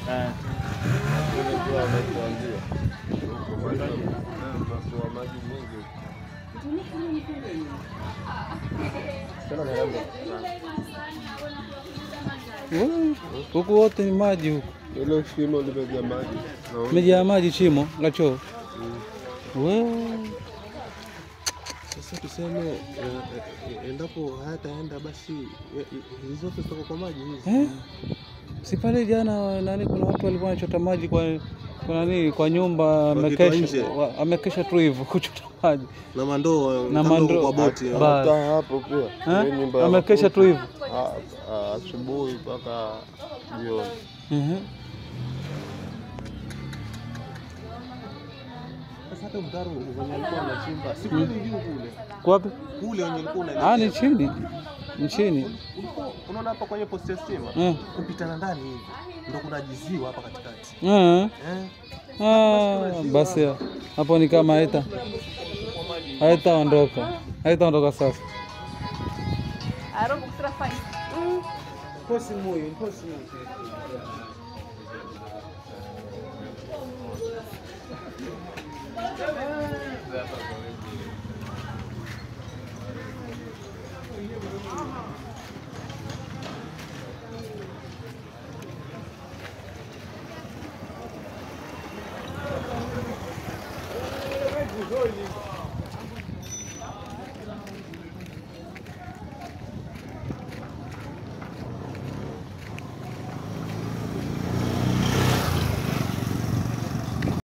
Unajua unaanzia. Kwa maji mengi. Huku wote ni maji huku. Ile shimo limejaa maji. Limejaa maji shimo la choo. Sasa tuseme endapo hayataenda basi hizo zote zitakuwa kwa maji hizi. Si pale jana nani kuna watu walikuwa wanachota maji kwa kwa nyumba amekesha tu hivyo kuchota maji. Na mandoo kwa boti. Hapo pia. Nyumba amekesha tu hivyo. Asubuhi mpaka jioni. Sasa mtaro wenye alikuwa anachimba si kule juu kule. Kwa wapi? Kule wenye alikuwa unaelekea. Ni chini. Ni chini. Unaona hapa kwenye post ya stima kupitana ndani hivi ndio kuna jiziwa hapa katikati. Basi hapo ni kama haitaondoka. Haitaondoka sasa. Arobo kusira fine. Posi moyo.